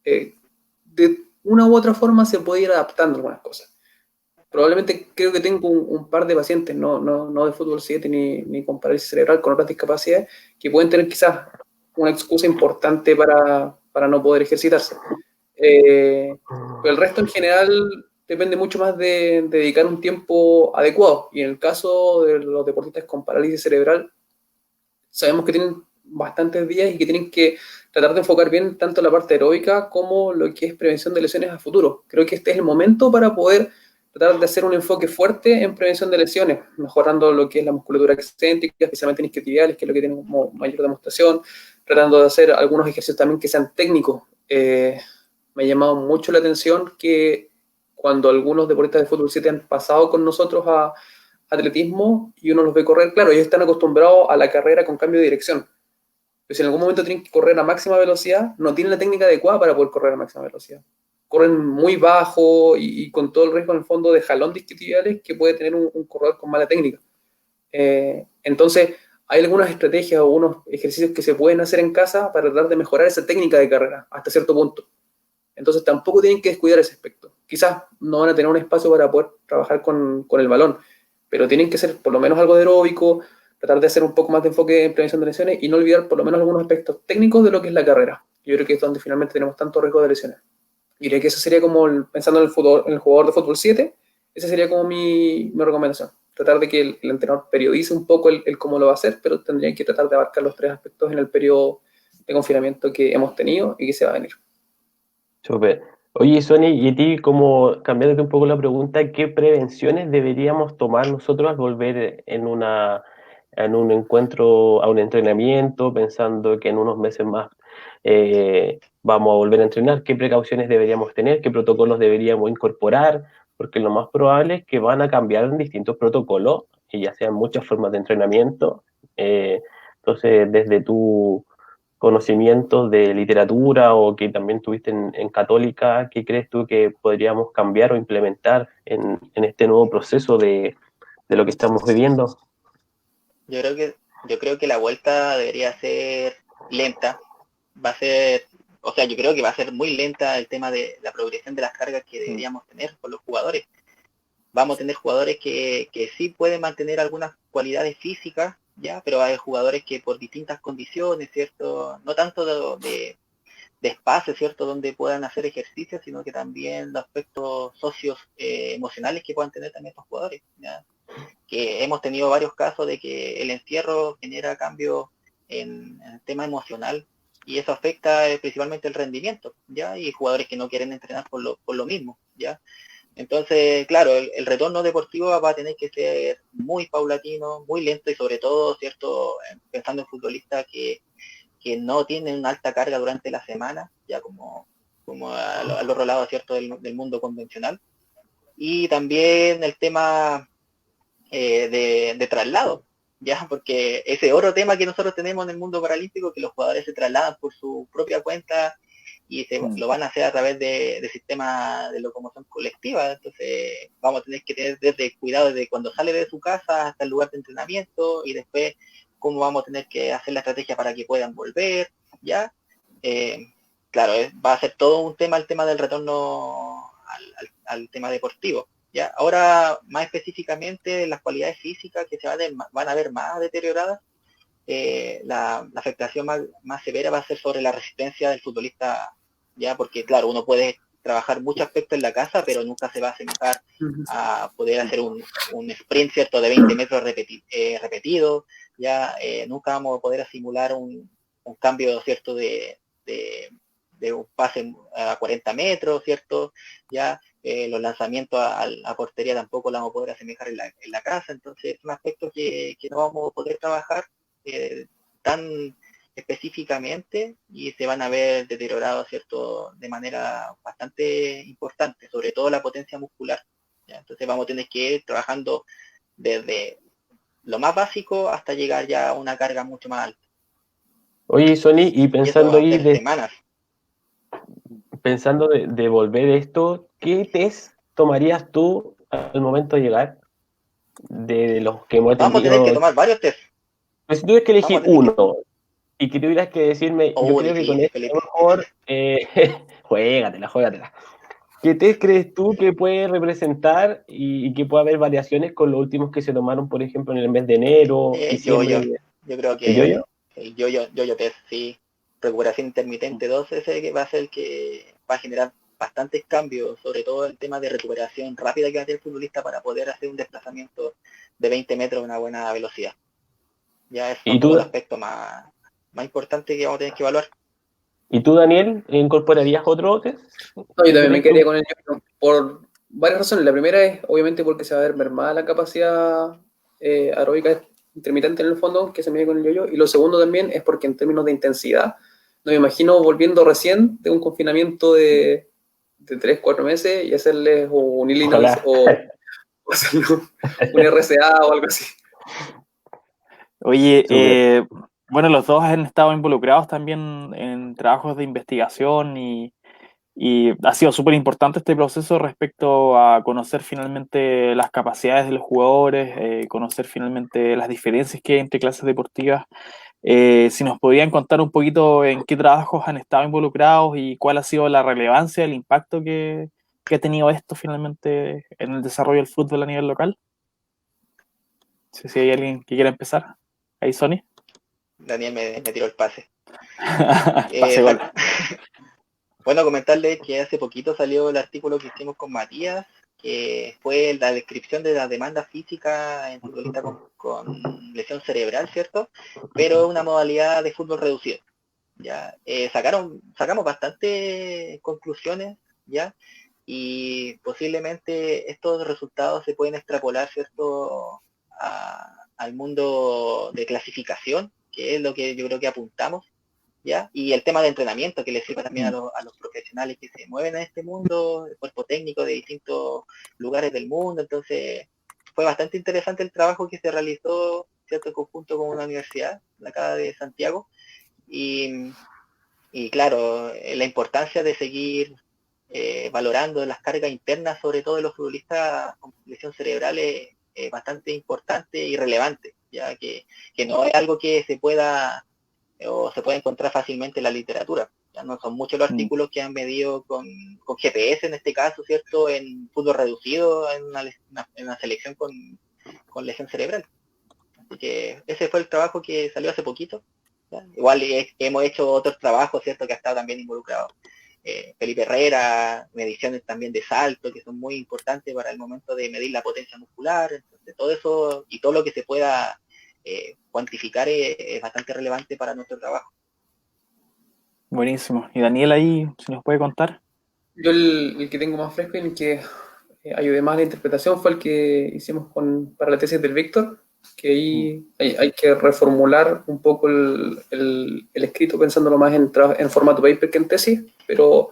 De una u otra forma se puede ir adaptando algunas cosas. Probablemente creo que tengo un par de pacientes, no de fútbol 7 ni con parálisis cerebral, con otras discapacidades, que pueden tener quizás una excusa importante para no poder ejercitarse. Pero el resto en general depende mucho más de dedicar un tiempo adecuado. Y en el caso de los deportistas con parálisis cerebral, sabemos que tienen bastantes días y que tienen que tratar de enfocar bien tanto la parte aeróbica como lo que es prevención de lesiones a futuro. Creo que este es el momento para poder tratar de hacer un enfoque fuerte en prevención de lesiones, mejorando lo que es la musculatura excéntrica, especialmente en isquiotibiales, que es lo que tiene como mayor demostración, tratando de hacer algunos ejercicios también que sean técnicos. Me ha llamado mucho la atención que cuando algunos deportistas de fútbol 7 han pasado con nosotros a atletismo y uno los ve correr, claro, ellos están acostumbrados a la carrera con cambio de dirección. Pero si en algún momento tienen que correr a máxima velocidad, no tienen la técnica adecuada para poder correr a máxima velocidad. Corren muy bajo y con todo el riesgo en el fondo de jalón de isquiotibiales que puede tener un corredor con mala técnica. Entonces, hay algunas estrategias o unos ejercicios que se pueden hacer en casa para tratar de mejorar esa técnica de carrera hasta cierto punto. Entonces, tampoco tienen que descuidar ese aspecto. Quizás no van a tener un espacio para poder trabajar con el balón, pero tienen que hacer por lo menos algo de aeróbico, tratar de hacer un poco más de enfoque en prevención de lesiones y no olvidar por lo menos algunos aspectos técnicos de lo que es la carrera. Yo creo que es donde finalmente tenemos tanto riesgo de lesiones. Y creo que eso sería como, pensando en el jugador de fútbol 7, esa sería como mi recomendación. Tratar de que el entrenador periodice un poco el cómo lo va a hacer, pero tendrían que tratar de abarcar los tres aspectos en el periodo de confinamiento que hemos tenido y que se va a venir. Súper. Oye, Sony, y a ti, como cambiándote un poco la pregunta, ¿qué prevenciones deberíamos tomar nosotros al volver en un encuentro, a un entrenamiento, pensando que en unos meses más vamos a volver a entrenar? ¿Qué precauciones deberíamos tener? ¿Qué protocolos deberíamos incorporar? Porque lo más probable es que van a cambiar en distintos protocolos, y ya sean muchas formas de entrenamiento. Entonces, desde tu conocimientos de literatura o que también tuviste en Católica, ¿qué crees tú que podríamos cambiar o implementar en este nuevo proceso de lo que estamos viviendo? Yo creo que la vuelta debería ser lenta. Va a ser, o sea, yo creo que va a ser muy lenta el tema de la progresión de las cargas que deberíamos tener con los jugadores. Vamos a tener jugadores que sí pueden mantener algunas cualidades físicas, ya, pero hay jugadores que por distintas condiciones, ¿cierto? No tanto de espacio, ¿cierto? Donde puedan hacer ejercicio, sino que también los aspectos socios emocionales que puedan tener también estos jugadores, ¿ya? Que hemos tenido varios casos de que el encierro genera cambios en el tema emocional y eso afecta principalmente el rendimiento, ¿ya? Y jugadores que no quieren entrenar por lo mismo, ¿ya? Entonces, claro, el retorno deportivo va a tener que ser muy paulatino, muy lento y sobre todo, ¿cierto? Pensando en futbolistas que no tienen una alta carga durante la semana, ya como al otro lado, ¿cierto? Del mundo convencional. Y también el tema de traslado, ya, porque ese otro tema que nosotros tenemos en el mundo paralímpico, que los jugadores se trasladan por su propia cuenta y lo van a hacer a través de sistemas de locomoción colectiva. Entonces vamos a tener que tener desde cuidado desde cuando sale de su casa hasta el lugar de entrenamiento y después cómo vamos a tener que hacer la estrategia para que puedan volver, ¿ya? Claro, va a ser todo un tema el tema del retorno al tema deportivo, ¿ya? Ahora, más específicamente, las cualidades físicas que se van a ver más deterioradas, la afectación más severa va a ser sobre la resistencia del futbolista, ya, porque claro, uno puede trabajar muchos aspectos en la casa, pero nunca se va a asemejar a poder hacer un sprint, ¿cierto?, de 20 metros repetido, ya nunca vamos a poder simular un cambio, ¿cierto?, de un pase a 40 metros, ¿cierto? Ya los lanzamientos a portería tampoco lo vamos a poder asemejar en la casa, entonces son aspectos que no vamos a poder trabajar tan específicamente y se van a ver deteriorados, ¿cierto?, de manera bastante importante, sobre todo la potencia muscular, ¿ya? Entonces vamos a tener que ir trabajando desde lo más básico hasta llegar ya a una carga mucho más alta. Oye, Sony, y Y eso pensando va a ahí ser semanas. pensando de volver esto, ¿qué test tomarías tú al momento de llegar de los que hemos Vamos a tener que atendido? tomar varios test. Pues si tuvieras que Vamos elegir a tener que... uno y que tuvieras que decirme, yo creo que con difícil, este a lo Felipe. mejor, juégatela. ¿Qué test crees tú que puede representar y que puede haber variaciones con los últimos que se tomaron, por ejemplo, en el mes de enero, diciembre? Yo creo ¿El que yo-yo? el yo-yo test, sí. Recuperación intermitente 2, ese que va a ser el que va a generar bastantes cambios, sobre todo el tema de recuperación rápida que va a tener el futbolista para poder hacer un desplazamiento de 20 metros a una buena velocidad. Ya esos ¿Y son como tú, los aspectos más importantes que vamos a tener que evaluar. ¿Y tú, Daniel, incorporarías otro test? No, yo también me ¿Crees tú? quedaría con el yo-yo por varias razones. La primera es, obviamente, porque se va a ver mermada la capacidad aeróbica intermitente en el fondo que se mide con el yo-yo. Y lo segundo también es porque en términos de intensidad, no me imagino volviendo recién de un confinamiento de 3, 4 meses y hacerles o un Illinois Ojalá. o hacerle un RCA o algo así. Oye, Súper. bueno, los dos han estado involucrados también en trabajos de investigación y ha sido súper importante este proceso respecto a conocer finalmente las capacidades de los jugadores, conocer finalmente las diferencias que hay entre clases deportivas. Si nos podían contar un poquito en qué trabajos han estado involucrados y cuál ha sido la relevancia, el impacto que ha tenido esto finalmente en el desarrollo del fútbol a nivel local. No sé si hay alguien que quiera empezar. Ahí, Sony. Daniel me tiró el pase. Pase gol. Bueno, comentarles que hace poquito salió el artículo que hicimos con Matías, que fue la descripción de la demanda física en futbolista con lesión cerebral, ¿cierto? Pero una modalidad de fútbol reducido. ¿Ya? Sacamos bastantes conclusiones, ¿ya? Y posiblemente estos resultados se pueden extrapolar, ¿cierto?, al mundo de clasificación, que es lo que yo creo que apuntamos, ¿ya? Y el tema de entrenamiento que les sirva también a los profesionales que se mueven en este mundo, el cuerpo técnico de distintos lugares del mundo. Entonces fue bastante interesante el trabajo que se realizó, ¿cierto?, en conjunto con una universidad, la acá de Santiago, y claro, la importancia de seguir valorando las cargas internas, sobre todo de los futbolistas con lesión cerebral, es bastante importante y relevante, ya que no es algo que se pueda o se puede encontrar fácilmente en la literatura. Ya no son muchos los artículos que han medido con GPS en este caso, ¿cierto?, en fútbol reducido, en una selección con lesión cerebral. Así que ese fue el trabajo que salió hace poquito. ¿Ya? Igual hemos hecho otros trabajos, ¿cierto?, que ha estado también involucrado. Felipe Herrera, mediciones también de salto, que son muy importantes para el momento de medir la potencia muscular. Entonces, todo eso y todo lo que se pueda cuantificar es bastante relevante para nuestro trabajo. Buenísimo. ¿Y Daniel ahí, si nos puede contar? Yo el que tengo más fresco y en el que ayudé más a la interpretación fue el que hicimos para la tesis del Víctor, que ahí hay que reformular un poco el escrito pensándolo más en formato paper que en tesis, pero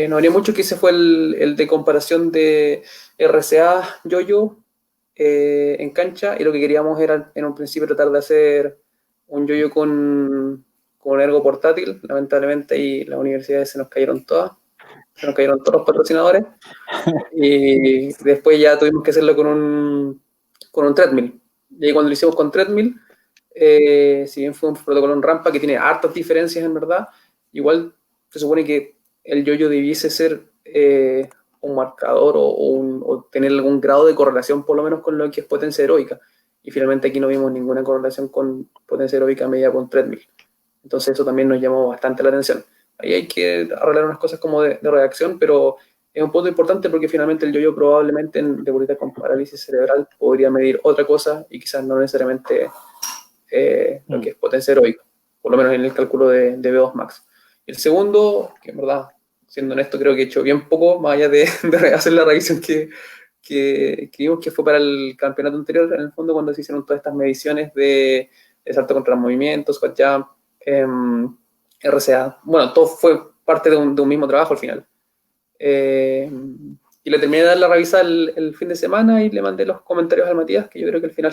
no haría mucho, que ese fue el de comparación de RCA yo-yo en cancha, y lo que queríamos era en un principio tratar de hacer un yo-yo con ergo portátil. Lamentablemente y las universidades se nos cayeron todos los patrocinadores, y después ya tuvimos que hacerlo con un treadmill. Y ahí cuando lo hicimos con treadmill, si bien fue un protocolo en rampa que tiene hartas diferencias en verdad, igual se supone que el yo-yo debiese ser un marcador o tener algún grado de correlación por lo menos con lo que es potencia aeróbica, y finalmente aquí no vimos ninguna correlación con potencia aeróbica medida con treadmill. Entonces eso también nos llamó bastante la atención. Ahí hay que arreglar unas cosas como de redacción, pero es un punto importante porque finalmente el yo-yo probablemente en deportistas con parálisis cerebral podría medir otra cosa y quizás no necesariamente lo que es potencia aeróbica. por lo menos en el cálculo de B2 Max. El segundo, que en verdad, siendo honesto, creo que he hecho bien poco, más allá de hacer la revisión que vimos que fue para el campeonato anterior, en el fondo, cuando se hicieron todas estas mediciones de salto contra los movimientos, squat jump, RCA. Bueno, todo fue parte de un mismo trabajo al final. Y le terminé de dar la revisada el fin de semana y le mandé los comentarios al Matías, que yo creo que al final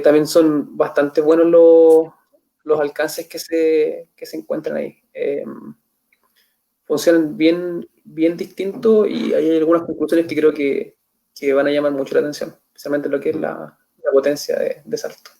también son bastante buenos los alcances que se encuentran ahí. Funcionan bien distinto y hay algunas conclusiones que creo que van a llamar mucho la atención, especialmente lo que es la potencia de salto.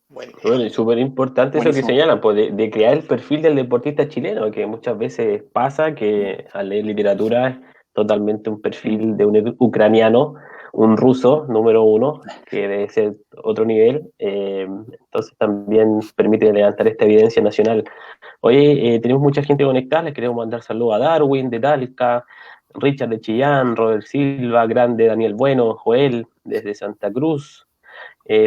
Bueno, y súper importante eso que Buenísimo. señalan, pues de crear el perfil del deportista chileno, que muchas veces pasa que al leer literatura es totalmente un perfil de un ucraniano, un ruso, número 1, que debe ser otro nivel, entonces también permite levantar esta evidencia nacional. Oye, tenemos mucha gente conectada, les queremos mandar saludos a Darwin de Talca, Richard de Chillán, Robert Silva, Grande, Daniel Bueno, Joel desde Santa Cruz,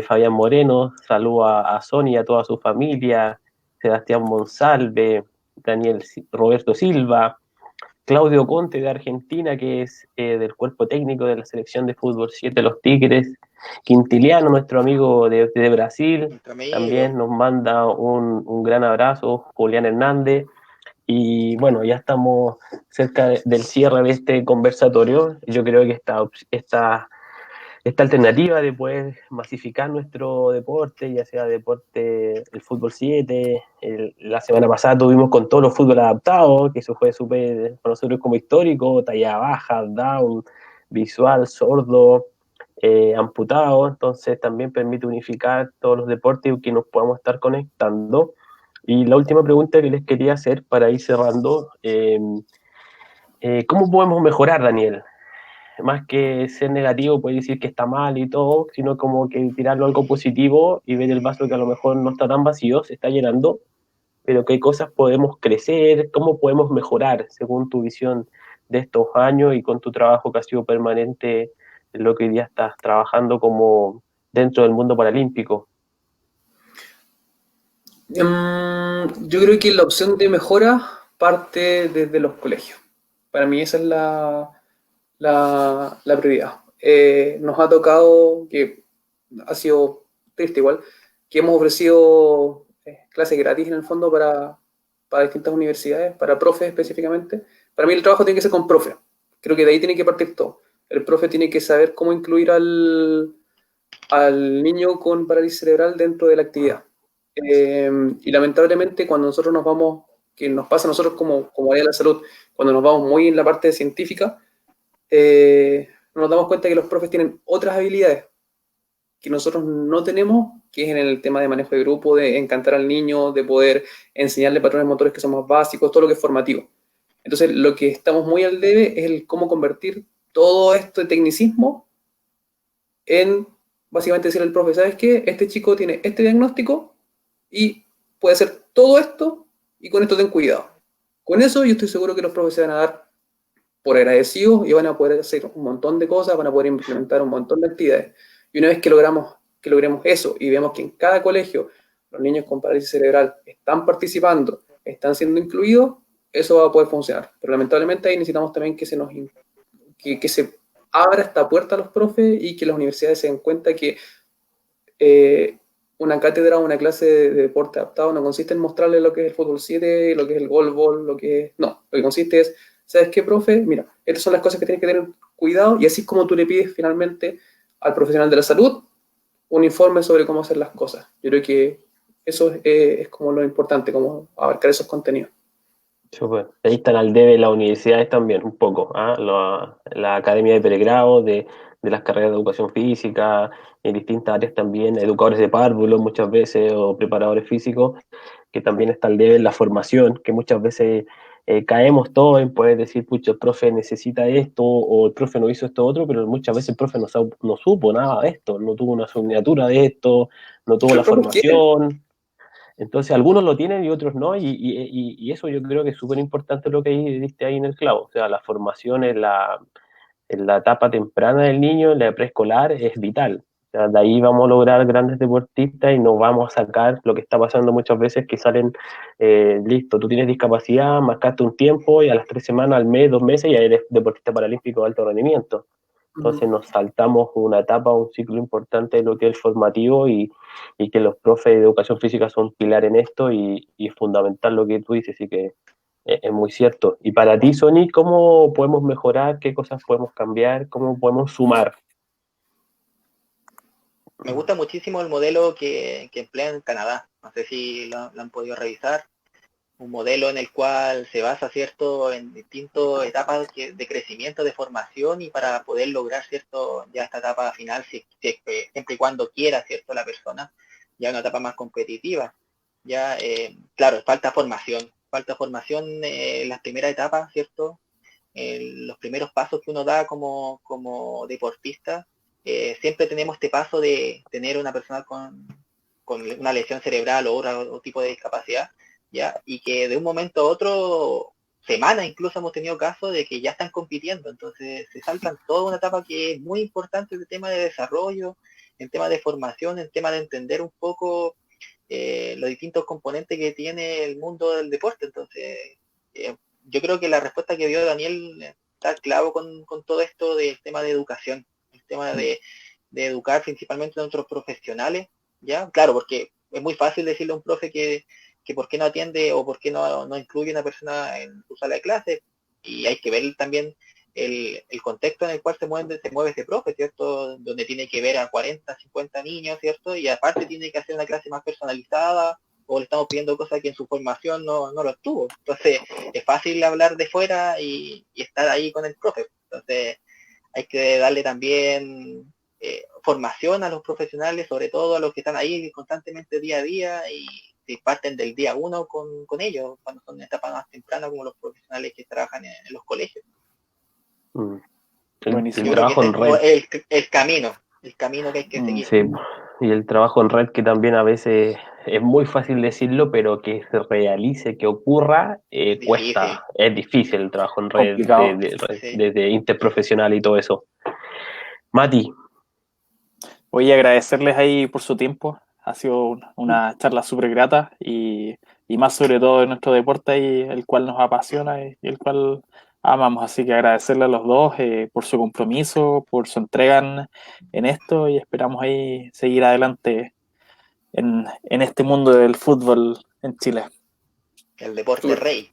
Fabián Moreno, saludo a Sonia y a toda su familia, Sebastián Monsalve, Roberto Silva, Claudio Conte de Argentina, que es del cuerpo técnico de la selección de fútbol 7 Los Tigres, Quintiliano, nuestro amigo de Brasil, también nos manda un gran abrazo, Julián Hernández, y bueno, ya estamos cerca del cierre de este conversatorio. Yo creo que esta alternativa de poder masificar nuestro deporte, ya sea deporte, el fútbol 7, la semana pasada tuvimos con todos los fútbol adaptados, que eso fue súper para nosotros como histórico, talla baja, down, visual, sordo, amputado, entonces también permite unificar todos los deportes y que nos podamos estar conectando. Y la última pregunta que les quería hacer para ir cerrando, ¿cómo podemos mejorar, Daniel? Más que ser negativo, puede decir que está mal y todo, sino como que tirarlo a algo positivo y ver el vaso que a lo mejor no está tan vacío, se está llenando, pero qué cosas podemos crecer, cómo podemos mejorar según tu visión de estos años y con tu trabajo que ha sido permanente en lo que hoy día estás trabajando como dentro del mundo paralímpico. Yo creo que la opción de mejora parte desde los colegios. Para mí esa es la prioridad. Nos ha tocado, que ha sido triste igual, que hemos ofrecido clases gratis en el fondo para distintas universidades, para profes específicamente. Para mí el trabajo tiene que ser con profes. Creo que de ahí tiene que partir todo. El profe tiene que saber cómo incluir al niño con parálisis cerebral dentro de la actividad. Y lamentablemente cuando nosotros nos vamos, que nos pasa a nosotros como área de la salud, cuando nos vamos muy en la parte científica, nos damos cuenta que los profes tienen otras habilidades que nosotros no tenemos, que es en el tema de manejo de grupo, de encantar al niño, de poder enseñarle patrones motores que son más básicos, todo lo que es formativo. Entonces, lo que estamos muy al debe es el cómo convertir todo esto de tecnicismo en, básicamente, decirle al profe, ¿sabes qué? Este chico tiene este diagnóstico y puede hacer todo esto y con esto ten cuidado. Con eso yo estoy seguro que los profes se van a dar por agradecidos y van a poder hacer un montón de cosas, van a poder implementar un montón de actividades. Y una vez que logremos eso y vemos que en cada colegio los niños con parálisis cerebral están participando, están siendo incluidos, eso va a poder funcionar. Pero lamentablemente ahí necesitamos también que se abra esta puerta a los profes y que las universidades se den cuenta que una cátedra o una clase de deporte adaptado no consiste en mostrarle lo que es el fútbol 7, lo que es el goalball, lo que consiste es, ¿sabes qué, profe? Mira, estas son las cosas que tienes que tener cuidado y así es como tú le pides finalmente al profesional de la salud un informe sobre cómo hacer las cosas. Yo creo que eso es como lo importante, como abarcar esos contenidos. Super. Ahí están al debe las universidades también, un poco, la academia de pregrado, de las carreras de educación física, en distintas áreas también, educadores de párvulos muchas veces, o preparadores físicos, que también está al debe en la formación, que muchas veces caemos todos en poder decir, pucha, el profe necesita esto, o el profe no hizo esto otro, pero muchas veces el profe no supo nada de esto, no tuvo una asignatura de esto, no tuvo la formación. Entonces, algunos lo tienen y otros no, y eso yo creo que es súper importante lo que diste ahí en el clavo. O sea, la formación en la etapa temprana del niño, en la preescolar, es vital. O sea, de ahí vamos a lograr grandes deportistas y no vamos a sacar lo que está pasando muchas veces, que salen, listo, tú tienes discapacidad, marcaste un tiempo y a las 3 semanas, al mes, 2 meses, ya eres deportista paralímpico de alto rendimiento. Entonces nos saltamos una etapa, un ciclo importante de lo que es el formativo y que los profes de educación física son pilar en esto y es fundamental lo que tú dices, así que es muy cierto. Y para ti, Sony, ¿cómo podemos mejorar? ¿Qué cosas podemos cambiar? ¿Cómo podemos sumar? Me gusta muchísimo el modelo que emplea en Canadá. No sé si lo han podido revisar. Un modelo en el cual se basa, ¿cierto?, en distintas etapas de crecimiento, de formación, y para poder lograr, ¿cierto?, ya esta etapa final, siempre y cuando quiera, ¿cierto?, la persona, ya una etapa más competitiva. Ya, claro, falta formación en las primeras etapas, ¿cierto? Los primeros pasos que uno da como deportista, siempre tenemos este paso de tener una persona con una lesión cerebral o otro tipo de discapacidad, ¿ya? Y que de un momento a otro, semana incluso, hemos tenido casos de que ya están compitiendo, entonces se saltan toda una etapa que es muy importante en el tema de desarrollo, en tema de formación, en tema de entender un poco los distintos componentes que tiene el mundo del deporte. Entonces, yo creo que la respuesta que dio Daniel está claro con todo esto del tema de educación, el tema de educar principalmente a nuestros profesionales, ¿ya? Claro, porque es muy fácil decirle a un profe que por qué no atiende o por qué no incluye a una persona en su sala de clase, y hay que ver también el contexto en el cual se mueve ese profe, ¿cierto? Donde tiene que ver a 40, 50 niños, ¿cierto? Y aparte tiene que hacer una clase más personalizada, o le estamos pidiendo cosas que en su formación no lo tuvo. Entonces, es fácil hablar de fuera y estar ahí con el profe. Entonces, hay que darle también formación a los profesionales, sobre todo a los que están ahí constantemente día a día, y si parten del día 1 con ellos, cuando son en etapas más tempranas, como los profesionales que trabajan en los colegios. Buenísimo. El trabajo en red. El camino que hay que seguir. Sí, y el trabajo en red, que también a veces es muy fácil decirlo, pero que se realice, que ocurra, cuesta. Es difícil el trabajo en red, desde interprofesional y todo eso. Mati. Voy a agradecerles ahí por su tiempo. Ha sido una charla súper grata y más sobre todo de nuestro deporte ahí, el cual nos apasiona y el cual amamos. Así que agradecerle a los dos por su compromiso, por su entrega en esto, y esperamos ahí seguir adelante en este mundo del fútbol en Chile. El deporte rey.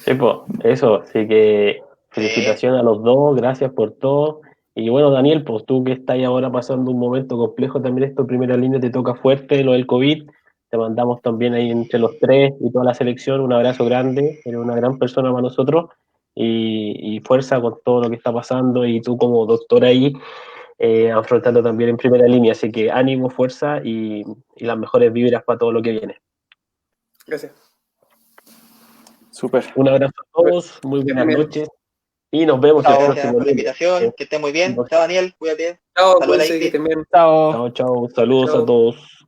Sí, pues, eso. Así que felicitaciones a los dos, gracias por todo. Y bueno, Daniel, pues tú que estás ahora pasando un momento complejo también, esto, primera línea te toca fuerte, lo del COVID. Te mandamos también ahí entre los tres y toda la selección un abrazo grande. Eres una gran persona para nosotros y fuerza con todo lo que está pasando, y tú como doctor ahí afrontando también en primera línea. Así que ánimo, fuerza y las mejores vibras para todo lo que viene. Gracias. Súper. Un abrazo a todos, muy buenas noches. Y nos vemos el próximo Gracias por la invitación, que esté muy bien. Chao, Daniel, cuídate. Chao, cuídense, que estén bien. Chao. Chao, saludos a todos.